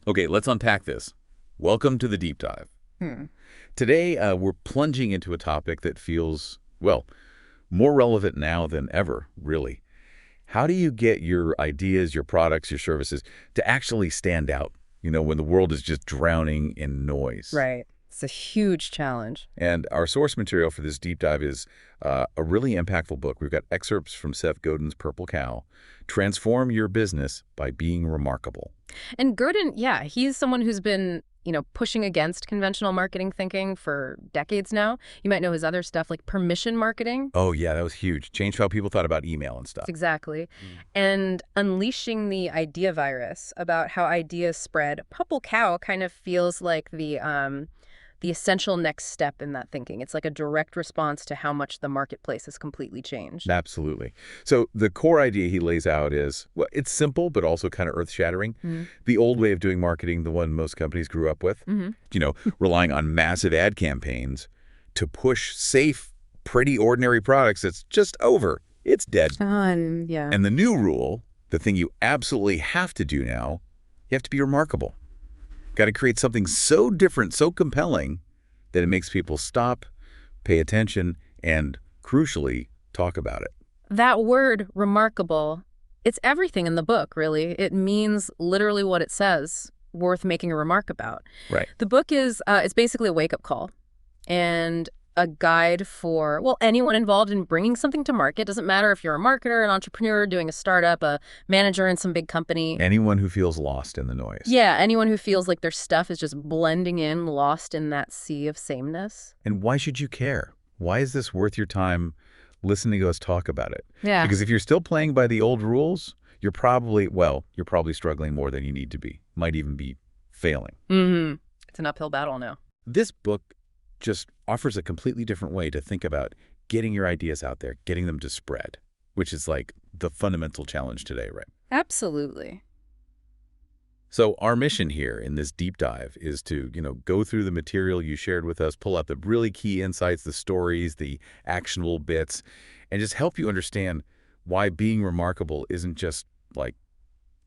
Okay, let's unpack this. Welcome to the deep dive. Hmm. Today, we're plunging into a topic that feels, well, more relevant now than ever, really. How do you get your ideas, your products, your services to actually stand out, when the world is just drowning in noise? Right. It's a huge challenge. And our source material for this deep dive is a really impactful book. We've got excerpts from Seth Godin's Purple Cow, Transform Your Business by Being Remarkable. And Godin, yeah, he's someone who's been, pushing against conventional marketing thinking for decades now. You might know his other stuff like permission marketing. Oh, yeah, that was huge. Changed how people thought about email and stuff. Exactly. And unleashing the idea virus about how ideas spread. Purple Cow kind of feels like the essential next step in that thinking. It's like a direct response to how much the marketplace has completely changed. Absolutely. So the core idea he lays out is, well, it's simple, but also kind of earth-shattering. The old way of doing marketing, the one most companies grew up with, relying on massive ad campaigns to push safe, pretty ordinary products, it's just over. It's dead. Yeah. And the new rule, the thing you absolutely have to do now, you have to be remarkable. Got to create something so different, so compelling, that it makes people stop, pay attention, and, crucially, talk about it. That word, remarkable, it's everything in the book, really. It means literally what it says, worth making a remark about. Right. The book is, it's basically a wake-up call and a guide for, well, anyone involved in bringing something to market. Doesn't matter if you're a marketer, an entrepreneur, doing a startup, a manager in some big company. Anyone who feels lost in the noise. Yeah, anyone who feels like their stuff is just blending in, lost in that sea of sameness. And why should you care? Why is this worth your time listening to us talk about it? Yeah. Because if you're still playing by the old rules, you're probably struggling more than you need to be. Might even be failing. It's an uphill battle now. This book just offers a completely different way to think about getting your ideas out there, getting them to spread, which is like the fundamental challenge today, right? Absolutely. So our mission here in this deep dive is to, go through the material you shared with us, pull out the really key insights, the stories, the actionable bits, and just help you understand why being remarkable isn't just like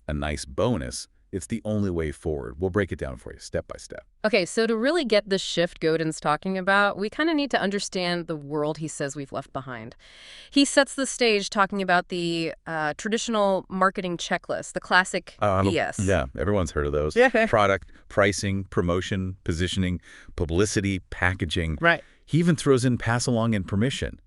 a nice bonus. It's the only way forward. We'll break it down for you step by step. Okay, so to really get the shift Godin's talking about, we kind of need to understand the world he says we've left behind. He sets the stage talking about the traditional marketing checklist, the classic BS. Yeah, everyone's heard of those. Yeah. Product, pricing, promotion, positioning, publicity, packaging. Right. He even throws in pass along and permission.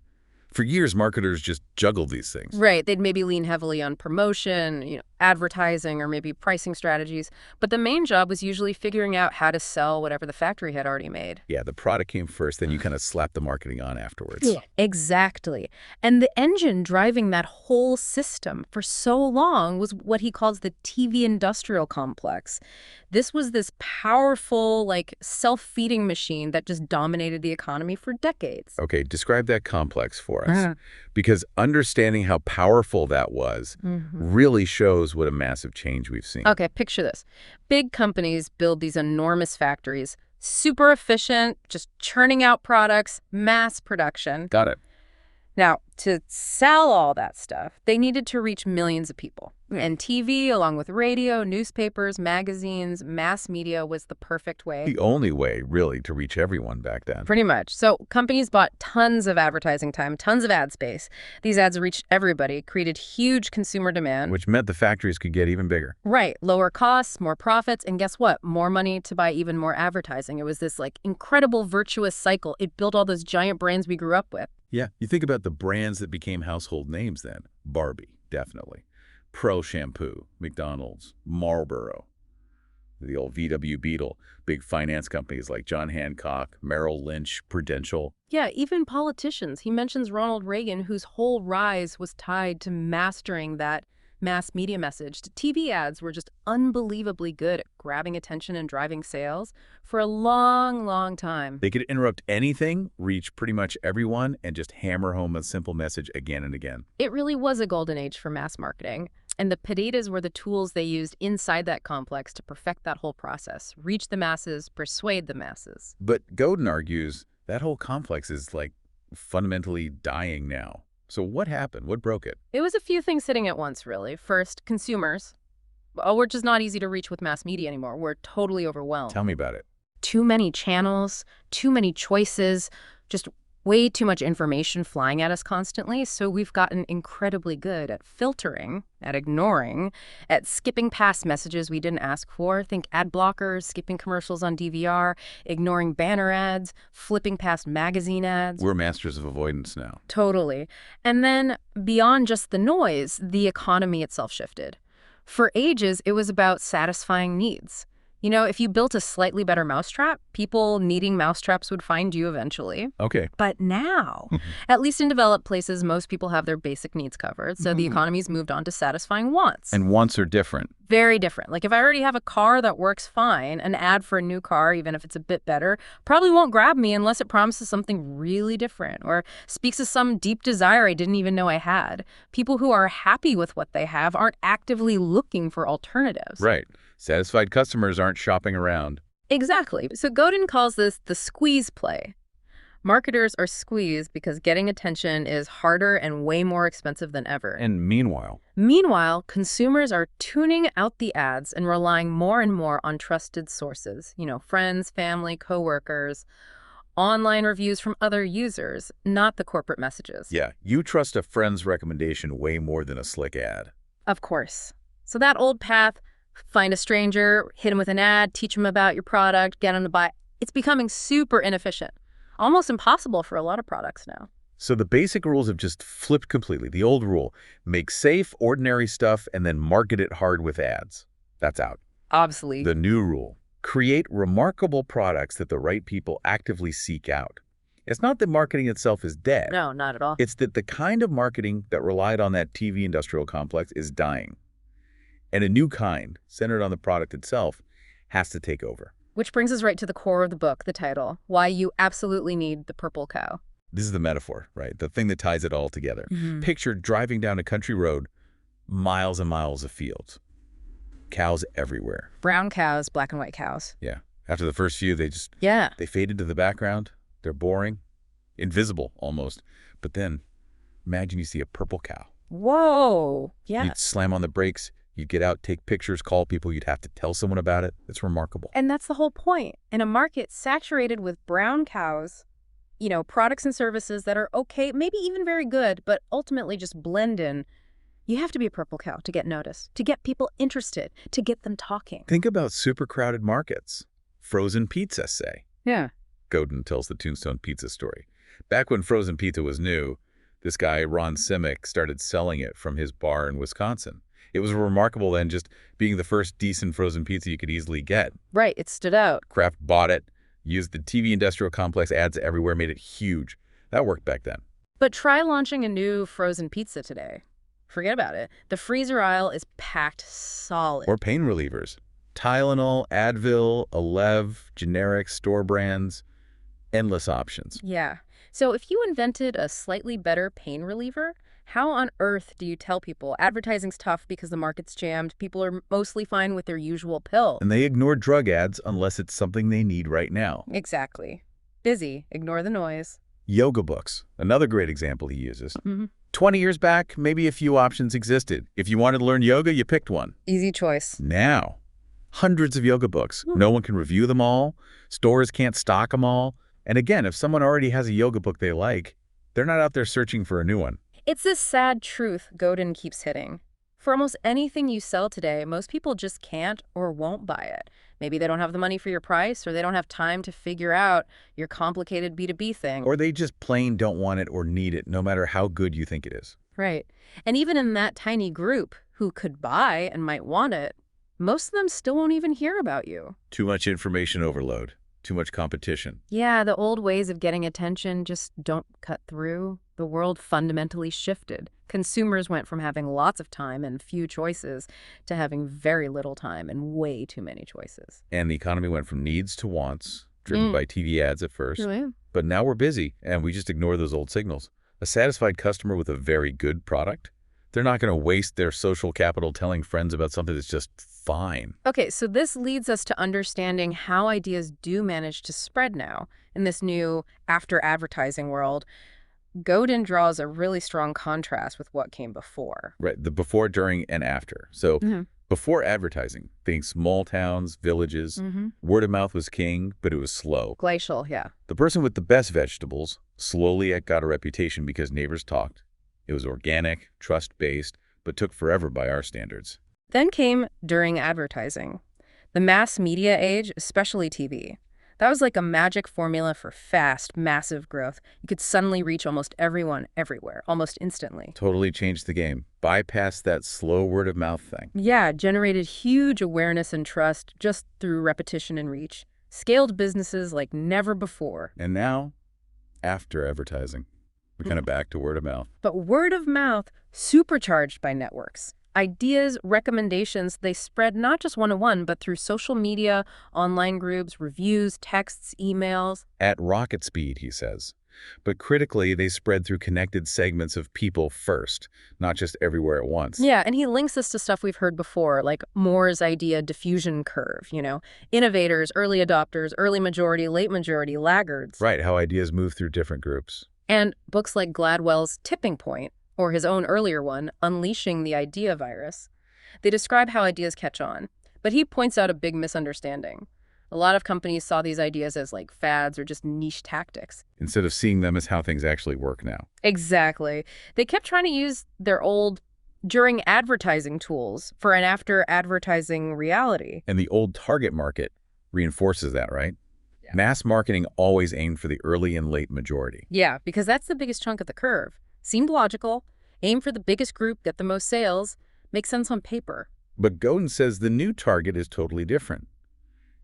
For years, marketers just juggled these things. Right. They'd maybe lean heavily on promotion, advertising, or maybe pricing strategies. But the main job was usually figuring out how to sell whatever the factory had already made. Yeah, the product came first, then you kind of slap the marketing on afterwards. Yeah, exactly. And the engine driving that whole system for so long was what he calls the TV industrial complex. This was this powerful, self-feeding machine that just dominated the economy for decades. Okay, describe that complex for us. Because understanding how powerful that was really shows what a massive change we've seen. Okay, picture this. Big companies build these enormous factories, super efficient, just churning out products, mass production. Got it. Now, to sell all that stuff, they needed to reach millions of people. And TV, along with radio, newspapers, magazines, mass media was the perfect way. The only way, really, to reach everyone back then. Pretty much. So companies bought tons of advertising time, tons of ad space. These ads reached everybody, created huge consumer demand. Which meant the factories could get even bigger. Right. Lower costs, more profits, and guess what? More money to buy even more advertising. It was this, incredible virtuous cycle. It built all those giant brands we grew up with. Yeah, you think about the brands that became household names then. Barbie, definitely. Pro Shampoo, McDonald's, Marlboro, the old VW Beetle, big finance companies like John Hancock, Merrill Lynch, Prudential. Yeah, even politicians. He mentions Ronald Reagan, whose whole rise was tied to mastering that mass media message. TV ads were just unbelievably good at grabbing attention and driving sales for a long, long time. They could interrupt anything, reach pretty much everyone, and just hammer home a simple message again and again. It really was a golden age for mass marketing. And the petitas were the tools they used inside that complex to perfect that whole process, reach the masses, persuade the masses. But Godin argues that whole complex is, fundamentally dying now. So what happened? What broke it? It was a few things hitting at once, really. First, consumers. Oh, we're just not easy to reach with mass media anymore. We're totally overwhelmed. Tell me about it. Too many channels, too many choices, just way too much information flying at us constantly. So we've gotten incredibly good at filtering, at ignoring, at skipping past messages we didn't ask for. Think ad blockers, skipping commercials on DVR, ignoring banner ads, flipping past magazine ads. We're masters of avoidance now. Totally. And then beyond just the noise, the economy itself shifted. For ages, it was about satisfying needs. You know, if you built a slightly better mousetrap, people needing mousetraps would find you eventually. Okay. But now, at least in developed places, most people have their basic needs covered. So the economy's moved on to satisfying wants. And wants are different. Very different. Like if I already have a car that works fine, an ad for a new car, even if it's a bit better, probably won't grab me unless it promises something really different or speaks of some deep desire I didn't even know I had. People who are happy with what they have aren't actively looking for alternatives. Right. Satisfied customers aren't shopping around. Exactly. So Godin calls this the squeeze play. Marketers are squeezed because getting attention is harder and way more expensive than ever. And meanwhile, Consumers are tuning out the ads and relying more and more on trusted sources. You know, friends, family, coworkers, online reviews from other users, not the corporate messages. yeah, you trust a friend's recommendation way more than a slick ad. Of course. So that old path, find a stranger, hit him with an ad, teach him about your product, get him to buy, it's becoming super inefficient. Almost impossible for a lot of products now. So the basic rules have just flipped completely. The old rule, make safe, ordinary stuff and then market it hard with ads. That's out. Obsolete. The new rule, create remarkable products that the right people actively seek out. It's not that marketing itself is dead. No, not at all. It's that the kind of marketing that relied on that TV industrial complex is dying. And a new kind, centered on the product itself, has to take over. Which brings us right to the core of the book, the title, Why You Absolutely Need the Purple Cow. This is the metaphor, right? The thing that ties it all together. Picture driving down a country road, miles and miles of fields. Cows everywhere. Brown cows, black and white cows. Yeah. After the first few, they fade into the background. They're boring, invisible almost. But then, imagine you see a purple cow. Whoa. Yeah. You'd slam on the brakes. You'd get out, take pictures, call people. You'd have to tell someone about it. It's remarkable. And that's the whole point. In a market saturated with brown cows, you know, products and services that are okay, maybe even very good, but ultimately just blend in, you have to be a purple cow to get noticed, to get people interested, to get them talking. Think about super crowded markets. Frozen pizza, say. Yeah. Godin tells the Tombstone Pizza story. Back when frozen pizza was new, this guy, Ron Simic, started selling it from his bar in Wisconsin. It was remarkable then, just being the first decent frozen pizza you could easily get. Right, it stood out. Kraft bought it, used the TV industrial complex ads everywhere, made it huge. That worked back then. But try launching a new frozen pizza today. Forget about it. The freezer aisle is packed solid. Or pain relievers. Tylenol, Advil, Alev, generic store brands, endless options. Yeah. So if you invented a slightly better pain reliever, how on earth do you tell people advertising's tough because the market's jammed, people are mostly fine with their usual pill? And they ignore drug ads unless it's something they need right now. Exactly. Busy. Ignore the noise. Yoga books, another great example he uses. 20 years back, maybe a few options existed. If you wanted to learn yoga, you picked one. Easy choice. Now, hundreds of yoga books. No one can review them all. Stores can't stock them all. And again, if someone already has a yoga book they like, they're not out there searching for a new one. It's this sad truth Godin keeps hitting. For almost anything you sell today, most people just can't or won't buy it. Maybe they don't have the money for your price, or they don't have time to figure out your complicated B2B thing. Or they just plain don't want it or need it, no matter how good you think it is. Right. And even in that tiny group who could buy and might want it, most of them still won't even hear about you. Too much information overload. Too much competition. Yeah, the old ways of getting attention just don't cut through. The world fundamentally shifted. Consumers went from having lots of time and few choices to having very little time and way too many choices. And the economy went from needs to wants, driven by TV ads at first. Oh, yeah. But now we're busy, and we just ignore those old signals. A satisfied customer with a very good product, they're not going to waste their social capital telling friends about something that's just fine. Okay, so this leads us to understanding how ideas do manage to spread now in this new after-advertising world. Godin draws a really strong contrast with what came before. Right, the before, during, and after. So Before advertising, think small towns, villages. Mm-hmm. Word of mouth was king, but it was slow. Glacial, yeah. The person with the best vegetables slowly got a reputation because neighbors talked. It was organic, trust-based, but took forever by our standards. Then came during advertising. The mass media age, especially TV. That was like a magic formula for fast, massive growth. You could suddenly reach almost everyone, everywhere, almost instantly. Totally changed the game. Bypassed that slow word-of-mouth thing. Yeah, generated huge awareness and trust just through repetition and reach. Scaled businesses like never before. And now, after advertising, we're kind of back to word of mouth. But word of mouth, supercharged by networks. Ideas, recommendations, they spread not just one-on-one, but through social media, online groups, reviews, texts, emails. At rocket speed, he says. But critically, they spread through connected segments of people first, not just everywhere at once. Yeah, and he links this to stuff we've heard before, like Moore's idea diffusion curve, innovators, early adopters, early majority, late majority, laggards. Right, how ideas move through different groups. And books like Gladwell's Tipping Point, or his own earlier one, Unleashing the Idea Virus. They describe how ideas catch on, but he points out a big misunderstanding. A lot of companies saw these ideas as like fads or just niche tactics. Instead of seeing them as how things actually work now. Exactly. They kept trying to use their old during advertising tools for an after advertising reality. And the old target market reinforces that, right? Yeah. Mass marketing always aimed for the early and late majority. Yeah, because that's the biggest chunk of the curve. Seemed logical. Aim for the biggest group, get the most sales. Makes sense on paper. But Godin says the new target is totally different.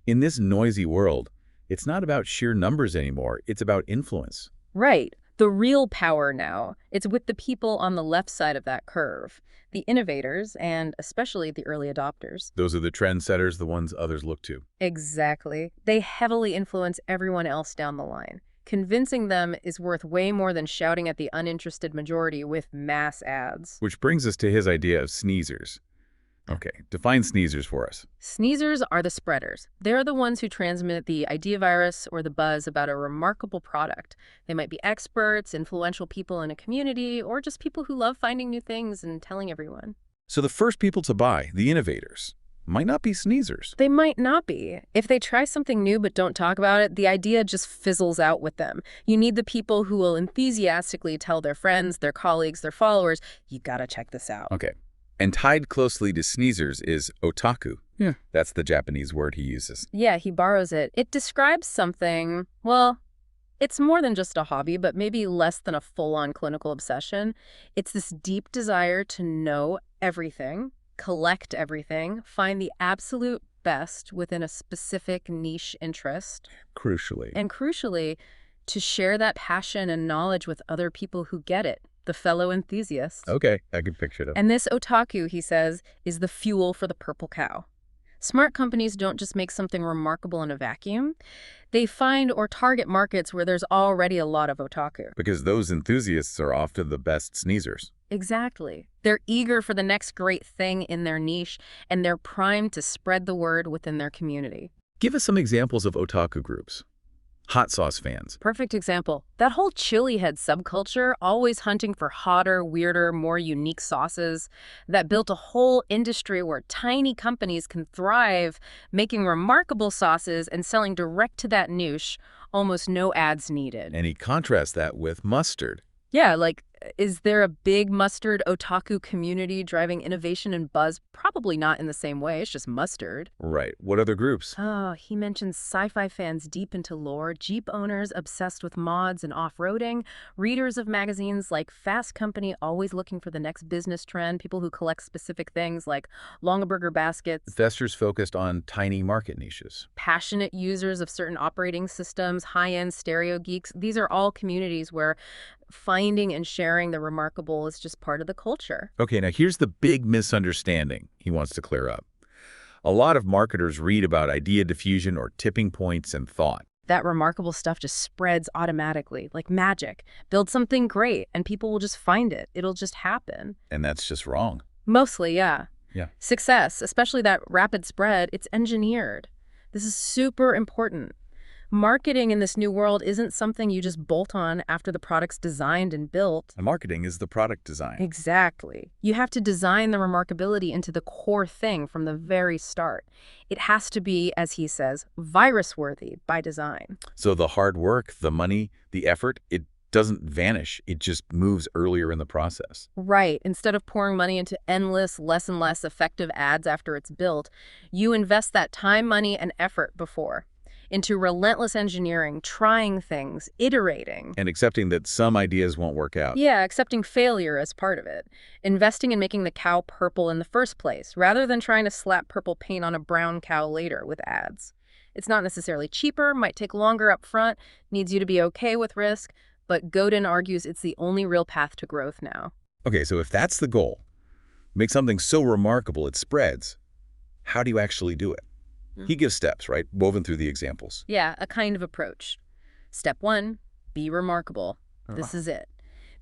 In this noisy world, it's not about sheer numbers anymore. It's about influence. Right. The real power now, it's with the people on the left side of that curve. The innovators, and especially the early adopters. Those are the trendsetters, the ones others look to. Exactly. They heavily influence everyone else down the line. Convincing them is worth way more than shouting at the uninterested majority with mass ads. Which brings us to his idea of sneezers. Okay, define sneezers for us. Sneezers are the spreaders. They're the ones who transmit the idea virus or the buzz about a remarkable product. They might be experts, influential people in a community, or just people who love finding new things and telling everyone. So the first people to buy, the innovators, might not be sneezers. They might not be. If they try something new but don't talk about it, the idea just fizzles out with them. You need the people who will enthusiastically tell their friends, their colleagues, their followers, you gotta check this out. Okay. And tied closely to sneezers is otaku. Yeah. That's the Japanese word he uses. Yeah, he borrows it. It describes something, well, it's more than just a hobby, but maybe less than a full-on clinical obsession. It's this deep desire to know everything, collect everything, find the absolute best within a specific niche interest. Crucially. And crucially, to share that passion and knowledge with other people who get it, the fellow enthusiasts. Okay, I can picture it. And this otaku, he says, is the fuel for the purple cow. Smart companies don't just make something remarkable in a vacuum. They find or target markets where there's already a lot of otaku. Because those enthusiasts are often the best sneezers. Exactly. They're eager for the next great thing in their niche, and they're primed to spread the word within their community. Give us some examples of otaku groups. Hot sauce fans. Perfect example. That whole chili head subculture, always hunting for hotter, weirder, more unique sauces, that built a whole industry where tiny companies can thrive, making remarkable sauces and selling direct to that niche, almost no ads needed. And he contrasts that with mustard. Yeah, like, is there a big mustard otaku community driving innovation and buzz? Probably not in the same way. It's just mustard. Right. What other groups? Oh, he mentions sci-fi fans deep into lore, Jeep owners obsessed with mods and off-roading, readers of magazines like Fast Company always looking for the next business trend, people who collect specific things like Longaberger baskets, Investors focused on tiny market niches. passionate users of certain operating systems, high-end stereo geeks. These are all communities where finding and sharing the remarkable is just part of the culture. Okay, now here's the big misunderstanding he wants to clear up. A lot of marketers read about idea diffusion or tipping points and thought. That remarkable stuff just spreads automatically, like magic. Build something great, and people will just find it. It'll just happen. And that's just wrong. Mostly, yeah. Yeah. Success, especially that rapid spread, it's engineered. This is super important. Marketing in this new world isn't something you just bolt on after the product's designed and built. And marketing is the product design. Exactly. You have to design the remarkability into the core thing from the very start. It has to be, as he says, virus-worthy by design. So the hard work, the money, the effort, it doesn't vanish. It just moves earlier in the process. Right. Instead of pouring money into endless, less and less effective ads after it's built, you invest that time, money, and effort before into relentless engineering, trying things, iterating. And accepting that some ideas won't work out. Yeah, accepting failure as part of it. Investing in making the cow purple in the first place, rather than trying to slap purple paint on a brown cow later with ads. It's not necessarily cheaper, might take longer up front, needs you to be okay with risk, but Godin argues it's the only real path to growth now. Okay, so if that's the goal, make something so remarkable it spreads, how do you actually do it? He gives steps, right, woven through the examples. Yeah, a kind of approach. Step 1, be remarkable. This is it.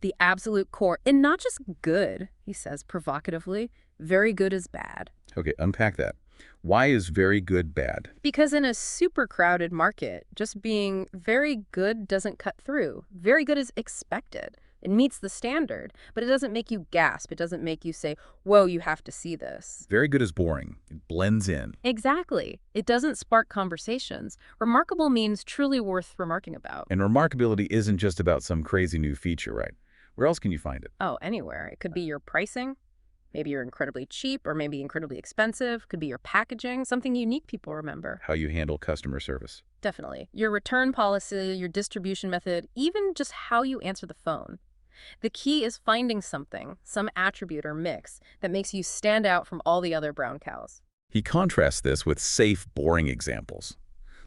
The absolute core, and not just good, he says provocatively. Very good is bad. Okay, unpack that. Why is very good bad? Because in a super crowded market, just being very good doesn't cut through. Very good is expected. It meets the standard, but it doesn't make you gasp. It doesn't make you say, whoa, you have to see this. Very good is boring. It blends in. Exactly. It doesn't spark conversations. Remarkable means truly worth remarking about. And remarkability isn't just about some crazy new feature, right? Where else can you find it? Oh, anywhere. It could be your pricing. Maybe you're incredibly cheap or maybe incredibly expensive. Could be your packaging, something unique people remember. How you handle customer service. Definitely. Your return policy, your distribution method, even just how you answer the phone. The key is finding something, some attribute or mix, that makes you stand out from all the other brown cows. He contrasts this with safe, boring examples.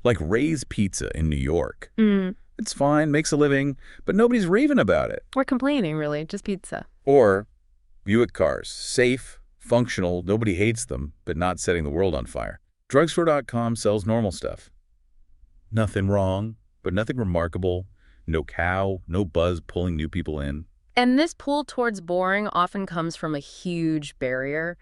Like Ray's Pizza in New York. It's fine, makes a living, but nobody's raving about it. We're complaining, really. Just pizza. Or Buick cars. Safe, functional, nobody hates them, but not setting the world on fire. Drugstore.com sells normal stuff. Nothing wrong, but nothing remarkable. No cow, no buzz pulling new people in. And this pull towards boring often comes from a huge barrier.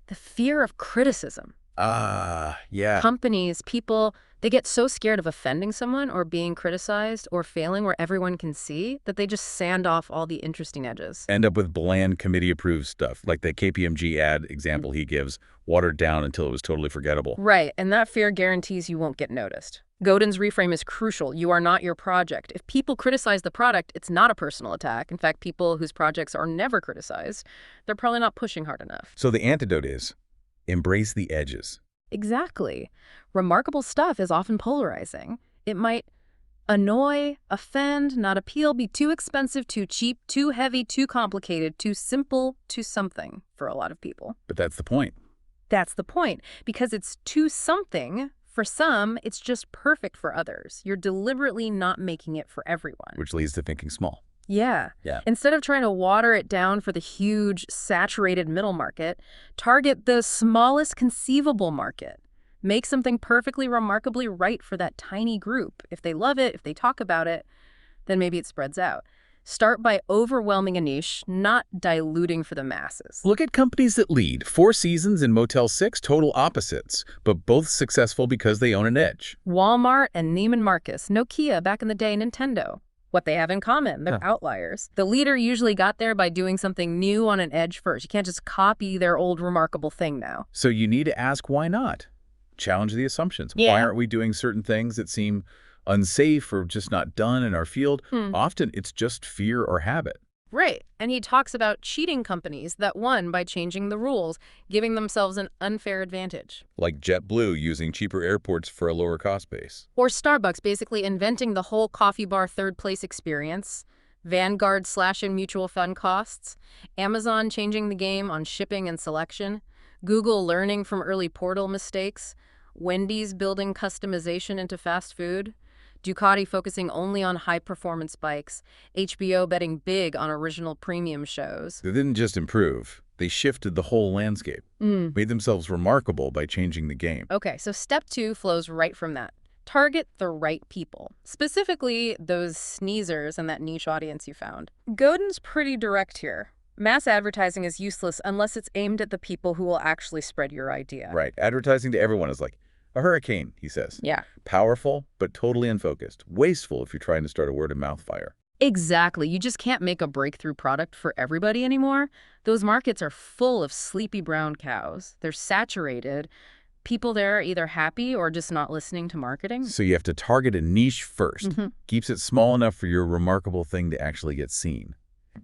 The fear of criticism. Yeah. Companies, people, they get so scared of offending someone or being criticized or failing where everyone can see that they just sand off all the interesting edges. End up with bland committee-approved stuff, like the KPMG ad example he gives, watered down until it was totally forgettable. Right, and that fear guarantees you won't get noticed. Godin's reframe is crucial. You are not your project. If people criticize the product, it's not a personal attack. In fact, people whose projects are never criticized, they're probably not pushing hard enough. So the antidote is embrace the edges. Exactly. Remarkable stuff is often polarizing. It might annoy, offend, not appeal, be too expensive, too cheap, too heavy, too complicated, too simple, too something for a lot of people. But that's the point. That's the point. Because it's too something, for some, it's just perfect for others. You're deliberately not making it for everyone. Which leads to thinking small. Yeah. Yeah. Instead of trying to water it down for the huge, saturated middle market, target the smallest conceivable market. Make something perfectly, remarkably right for that tiny group. If they love it, if they talk about it, then maybe it spreads out. Start by overwhelming a niche, not diluting for the masses. Look at companies that lead. Four Seasons and Motel 6, total opposites, but both successful because they own an edge. Walmart and Neiman Marcus, Nokia back in the day, Nintendo. What they have in common, they're outliers. The leader usually got there by doing something new on an edge first. You can't just copy their old remarkable thing now. So you need to ask why not. Challenge the assumptions. Yeah. Why aren't we doing certain things that seem unsafe or just not done in our field? Often it's just fear or habit. Right. And he talks about cheating companies that won by changing the rules, giving themselves an unfair advantage. Like JetBlue using cheaper airports for a lower cost base. Or Starbucks basically inventing the whole coffee bar third place experience. Vanguard slashing mutual fund costs. Amazon changing the game on shipping and selection. Google learning from early portal mistakes. Wendy's building customization into fast food. Ducati focusing only on high-performance bikes, HBO betting big on original premium shows. They didn't just improve. They shifted the whole landscape, made themselves remarkable by changing the game. Okay, so step 2 flows right from that. Target the right people, specifically those sneezers and that niche audience you found. Godin's pretty direct here. Mass advertising is useless unless it's aimed at the people who will actually spread your idea. Right. Advertising to everyone is like, A hurricane, he says. Yeah. Powerful, but totally unfocused. Wasteful if you're trying to start a word-of-mouth fire. Exactly. You just can't make a breakthrough product for everybody anymore. Those markets are full of sleepy brown cows. They're saturated. People there are either happy or just not listening to marketing. So you have to target a niche first. Hmm. Keeps it small enough for your remarkable thing to actually get seen.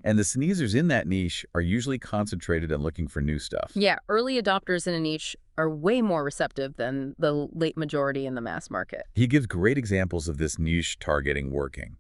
And the sneezers in that niche are usually concentrated and looking for new stuff. Yeah, early adopters in a niche are way more receptive than the late majority in the mass market. He gives great examples of this niche targeting working.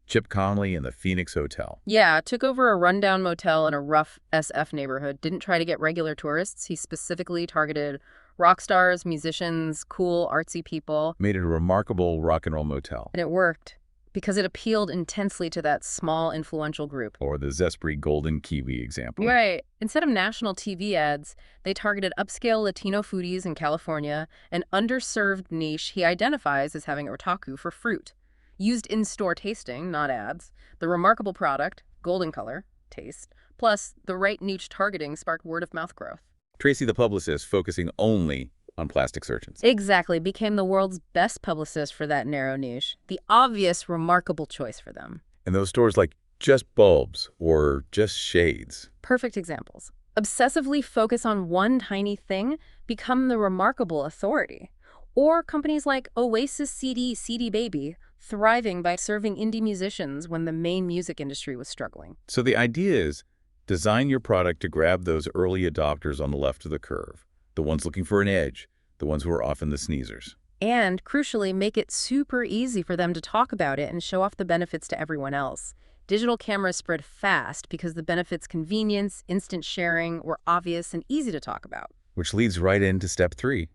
Chip Conley in the Phoenix Hotel. Yeah, took over a rundown motel in a rough SF neighborhood, didn't try to get regular tourists. He specifically targeted rock stars, musicians, cool, artsy people. Made it a remarkable rock and roll motel. And it worked because it appealed intensely to that small, influential group. Or the Zespri Golden Kiwi example. Right. Instead of national TV ads, they targeted upscale Latino foodies in California, an underserved niche he identifies as having otaku for fruit. Used in-store tasting, not ads. The remarkable product, golden color, taste, plus the right niche targeting sparked word-of-mouth growth. Tracy the publicist, focusing only on plastic surgeons. Exactly. Became the world's best publicist for that narrow niche. The obvious, remarkable choice for them. And those stores like Just Bulbs or Just Shades. Perfect examples. Obsessively focus on one tiny thing, become the remarkable authority. Or companies like Oasis CD, CD Baby, thriving by serving indie musicians when the main music industry was struggling. So the idea is, design your product to grab those early adopters on the left of the curve, the ones looking for an edge, the ones who are often the sneezers. And, crucially, make it super easy for them to talk about it and show off the benefits to everyone else. Digital cameras spread fast because the benefits convenience, instant sharing were obvious and easy to talk about. Which leads right into step 3,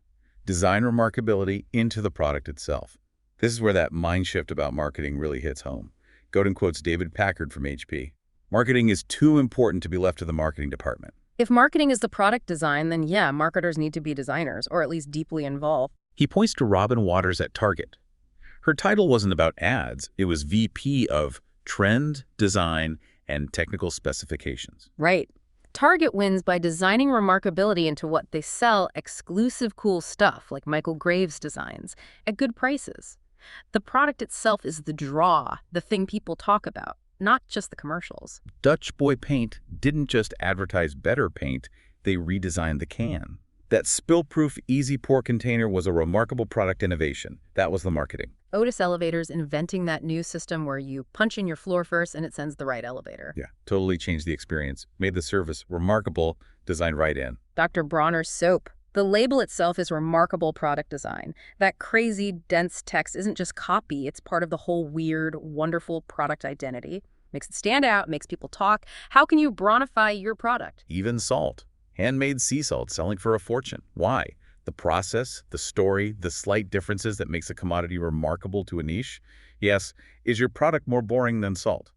design remarkability into the product itself. This is where that mind shift about marketing really hits home. Godin quotes David Packard from HP. Marketing is too important to be left to the marketing department. If marketing is the product design, then yeah, marketers need to be designers, or at least deeply involved. He points to Robin Waters at Target. Her title wasn't about ads. It was VP of Trend, Design, and Technical Specifications. Right. Target wins by designing remarkability into what they sell, exclusive cool stuff like Michael Graves designs, at good prices. The product itself is the draw, the thing people talk about, not just the commercials. Dutch Boy Paint didn't just advertise better paint, they redesigned the can. That spill-proof, easy pour container was a remarkable product innovation. That was the marketing. Otis Elevators inventing that new system where you punch in your floor first and it sends the right elevator. Yeah, totally changed the experience, made the service remarkable, designed right in. Dr. Bronner's soap. The label itself is remarkable product design. That crazy, dense text isn't just copy, it's part of the whole weird, wonderful product identity. Makes it stand out, makes people talk. How can you Bronify your product? Even salt. Handmade sea salt selling for a fortune. Why? The process, the story, the slight differences that makes a commodity remarkable to a niche? Yes, is your product more boring than salt?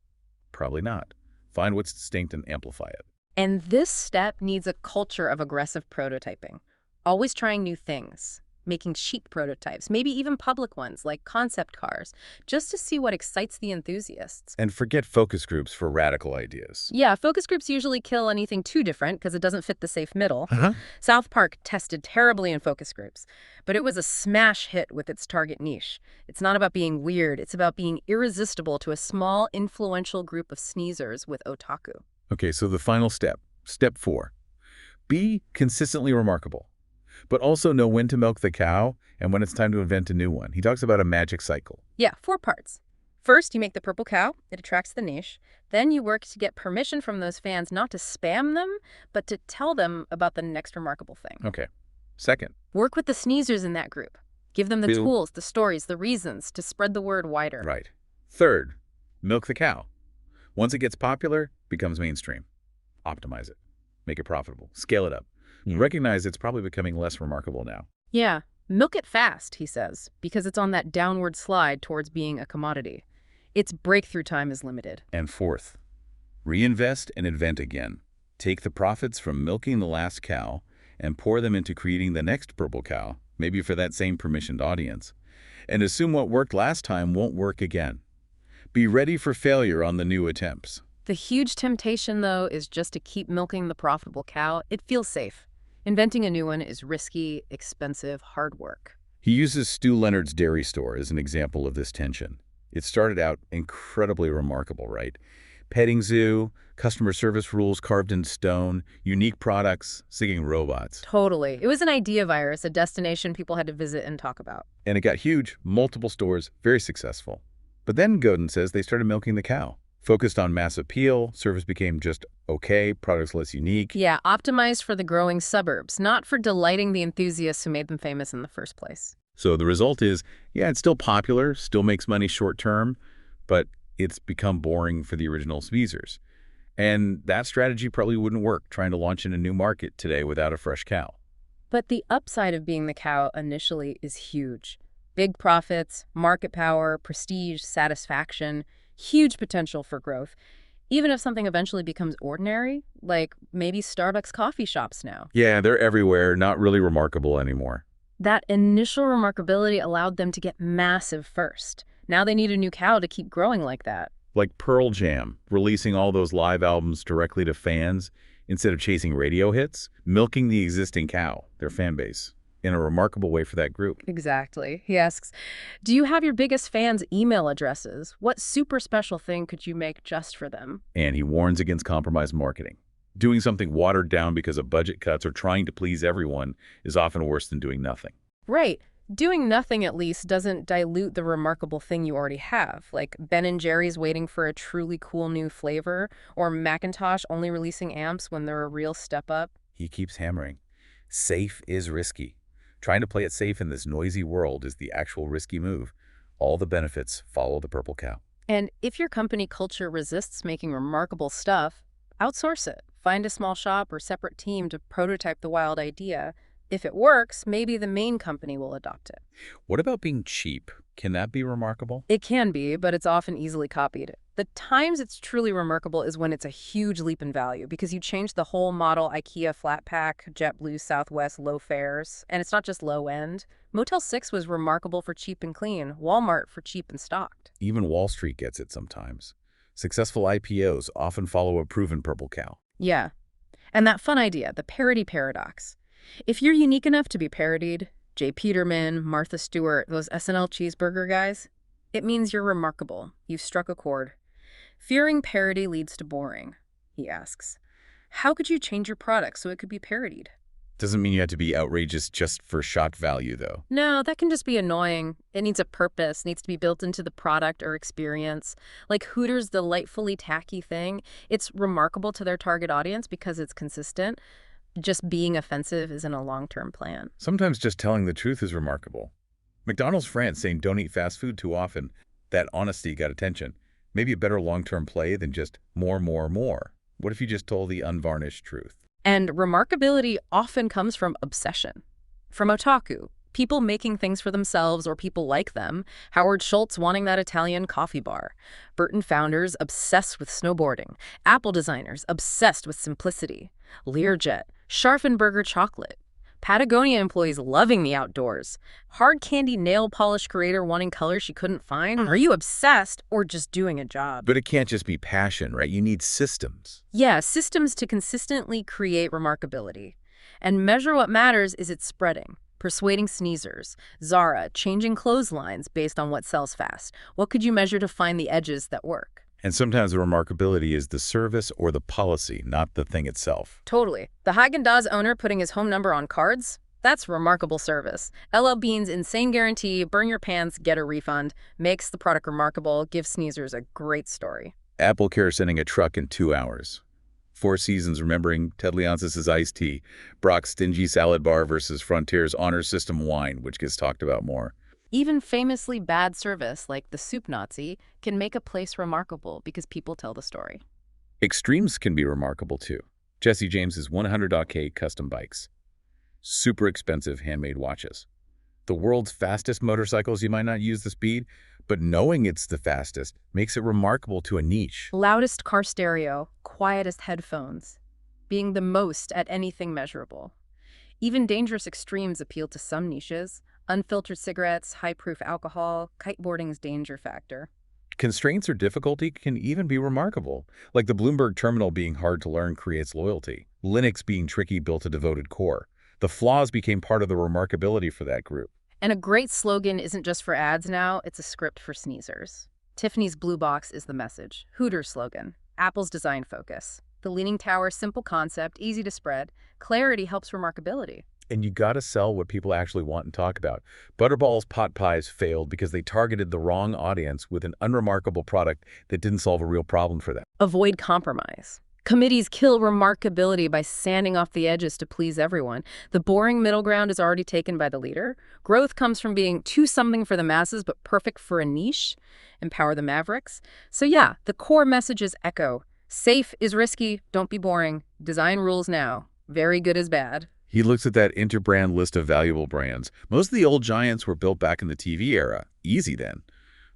Probably not. Find what's distinct and amplify it. And this step needs a culture of aggressive prototyping. Always trying new things, making cheap prototypes, maybe even public ones like concept cars, just to see what excites the enthusiasts. And forget focus groups for radical ideas. Yeah, focus groups usually kill anything too different because it doesn't fit the safe middle. Uh-huh. South Park tested terribly in focus groups, but it was a smash hit with its target niche. It's not about being weird, it's about being irresistible to a small, influential group of sneezers with otaku. Okay, so the final step, step 4. Be consistently remarkable, but also know when to milk the cow and when it's time to invent a new one. He talks about a magic cycle. Yeah, 4 parts. First, you make the purple cow. It attracts the niche. Then you work to get permission from those fans not to spam them, but to tell them about the next remarkable thing. Okay. Second. Work with the sneezers in that group. Give them the Bill. tools, the stories, the reasons to spread the word wider. Right. Third, milk the cow. Once it gets popular, becomes mainstream. Optimize it. Make it profitable. Scale it up. Recognize it's probably becoming less remarkable now. Yeah, milk it fast, he says, because it's on that downward slide towards being a commodity. Its breakthrough time is limited. And fourth, reinvest and invent again. Take the profits from milking the last cow and pour them into creating the next purple cow, maybe for that same permissioned audience. And assume what worked last time won't work again. Be ready for failure on the new attempts. The huge temptation, though, is just to keep milking the profitable cow. It feels safe. Inventing a new one is risky, expensive, hard work. He uses Stu Leonard's dairy store as an example of this tension. It started out incredibly remarkable, right? Petting zoo, customer service rules carved in stone, unique products, singing robots. Totally. It was an idea virus, a destination people had to visit and talk about. And it got huge, multiple stores, very successful. But then Godin says they started milking the cow. Focused on mass appeal, service became just okay, products less unique. Yeah, optimized for the growing suburbs, not for delighting the enthusiasts who made them famous in the first place. So the result is, yeah, it's still popular, still makes money short term, but it's become boring for the original Smeezers. And that strategy probably wouldn't work trying to launch in a new market today without a fresh cow. But the upside of being the cow initially is huge. Big profits, market power, prestige, satisfaction, huge potential for growth. Even if something eventually becomes ordinary, like maybe Starbucks coffee shops now. Yeah, they're everywhere, not really remarkable anymore. That initial remarkability allowed them to get massive first. Now they need a new cow to keep growing like that. Like Pearl Jam, releasing all those live albums directly to fans instead of chasing radio hits, milking the existing cow, their fan base, in a remarkable way for that group. Exactly. He asks, do you have your biggest fans' email addresses? What super special thing could you make just for them? And he warns against compromised marketing. Doing something watered down because of budget cuts or trying to please everyone is often worse than doing nothing. Right. Doing nothing, at least, doesn't dilute the remarkable thing you already have, like Ben & Jerry's waiting for a truly cool new flavor, or Macintosh only releasing amps when they're a real step up. He keeps hammering. Safe is risky. Trying to play it safe in this noisy world is the actual risky move. All the benefits follow the purple cow. And if your company culture resists making remarkable stuff, outsource it. Find a small shop or separate team to prototype the wild idea. If it works, maybe the main company will adopt it. What about being cheap? Can that be remarkable? It can be, but it's often easily copied. The times it's truly remarkable is when it's a huge leap in value, because you change the whole model: IKEA flat pack, JetBlue Southwest low fares. And it's not just low end. Motel 6 was remarkable for cheap and clean, Walmart for cheap and stocked. Even Wall Street gets it sometimes. Successful IPOs often follow a proven purple cow. Yeah. And that fun idea, the parody paradox. If you're unique enough to be parodied, Jay Peterman, Martha Stewart, those SNL cheeseburger guys, it means you're remarkable. You've struck a chord. Fearing parody leads to boring, he asks. How could you change your product so it could be parodied? Doesn't mean you have to be outrageous just for shock value, though. No, that can just be annoying. It needs a purpose, needs to be built into the product or experience. Like Hooters' delightfully tacky thing, it's remarkable to their target audience because it's consistent. Just being offensive isn't a long-term plan. Sometimes just telling the truth is remarkable. McDonald's France saying don't eat fast food too often. That honesty got attention. Maybe a better long-term play than just more, more, more. What if you just told the unvarnished truth? And remarkability often comes from obsession. From otaku, people making things for themselves or people like them, Howard Schultz wanting that Italian coffee bar, Burton founders obsessed with snowboarding, Apple designers obsessed with simplicity, Learjet, Scharfenberger chocolate, Patagonia employees loving the outdoors, hard candy nail polish creator wanting colors she couldn't find. Are you obsessed or just doing a job? But it can't just be passion, right? You need systems. Yeah, systems to consistently create remarkability. And measure what matters is its spreading. Persuading sneezers, Zara, changing clotheslines based on what sells fast. What could you measure to find the edges that work? And sometimes the remarkability is the service or the policy, not the thing itself. Totally. The Haagen-Dazs owner putting his home number on cards? That's remarkable service. LL Bean's insane guarantee, burn your pants, get a refund, makes the product remarkable, gives sneezers a great story. Apple Care sending a truck in 2 hours. Four Seasons remembering Ted Leonsis' iced tea. Brock's stingy salad bar versus Frontier's honor system wine, which gets talked about more. Even famously bad service, like the soup Nazi, can make a place remarkable because people tell the story. Extremes can be remarkable too. Jesse James's 100K custom bikes. Super expensive handmade watches. The world's fastest motorcycles, you might not use the speed, but knowing it's the fastest makes it remarkable to a niche. Loudest car stereo, quietest headphones, being the most at anything measurable. Even dangerous extremes appeal to some niches. Unfiltered cigarettes, high-proof alcohol, kiteboarding's danger factor. Constraints or difficulty can even be remarkable, like the Bloomberg terminal being hard to learn creates loyalty. Linux being tricky built a devoted core. The flaws became part of the remarkability for that group. And a great slogan isn't just for ads now, it's a script for sneezers. Tiffany's blue box is the message. Hooters slogan. Apple's design focus. The Leaning Tower, simple concept, easy to spread. Clarity helps remarkability. And you got to sell what people actually want and talk about. Butterball's pot pies failed because they targeted the wrong audience with an unremarkable product that didn't solve a real problem for them. Avoid compromise. Committees kill remarkability by sanding off the edges to please everyone. The boring middle ground is already taken by the leader. Growth comes from being too something for the masses but perfect for a niche. Empower the mavericks. So yeah, the core message is echo. Safe is risky, don't be boring. Design rules now. Very good is bad. He looks at that interbrand list of valuable brands. Most of the old giants were built back in the TV era. Easy then.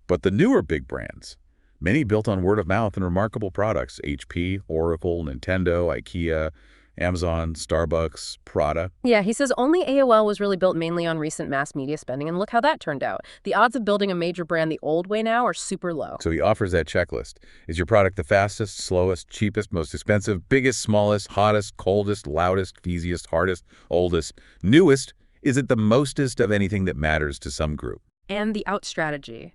But the newer big brands, many built on word of mouth and remarkable products. HP, Oracle, Nintendo, IKEA, Amazon, Starbucks, Prada. Yeah, he says only AOL was really built mainly on recent mass media spending, and look how that turned out. The odds of building a major brand the old way now are super low. So he offers that checklist. Is your product the fastest, slowest, cheapest, most expensive, biggest, smallest, hottest, coldest, loudest, easiest, hardest, oldest, newest? Is it the mostest of anything that matters to some group? And the out strategy.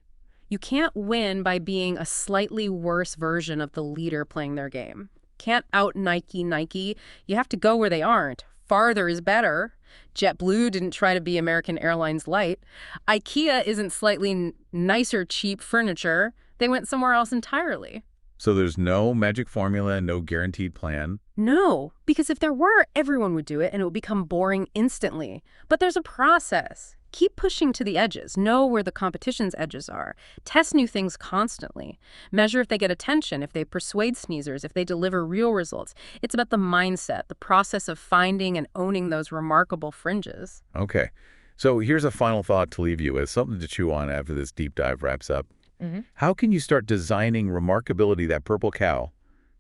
You can't win by being a slightly worse version of the leader playing their game. Can't out Nike. You have to go where they aren't. Farther is better. JetBlue didn't try to be American Airlines Light. IKEA isn't slightly nicer, cheap furniture. They went somewhere else entirely. So there's no magic formula, no guaranteed plan. No, because if there were, everyone would do it and it would become boring instantly. But there's a process. Keep pushing to the edges. Know where the competition's edges are. Test new things constantly. Measure if they get attention, if they persuade sneezers, if they deliver real results. It's about the mindset, the process of finding and owning those remarkable fringes. Okay. So here's a final thought to leave you with, something to chew on after this deep dive wraps up. How can you start designing remarkability, that purple cow,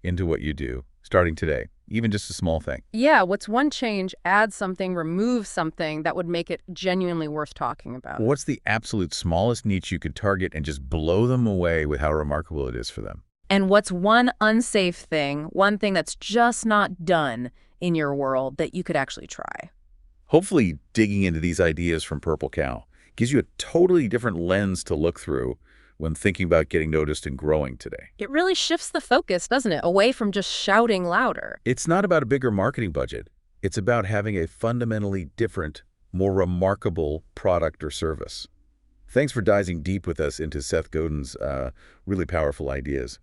into what you do, starting today? Even just a small thing. Yeah, what's one change, add something, remove something that would make it genuinely worth talking about? What's the absolute smallest niche you could target and just blow them away with how remarkable it is for them? And what's one unsafe thing, one thing that's just not done in your world that you could actually try? Hopefully, digging into these ideas from Purple Cow gives you a totally different lens to look through when thinking about getting noticed and growing today. It really shifts the focus, doesn't it? Away from just shouting louder. It's not about a bigger marketing budget. It's about having a fundamentally different, more remarkable product or service. Thanks for diving deep with us into Seth Godin's really powerful ideas.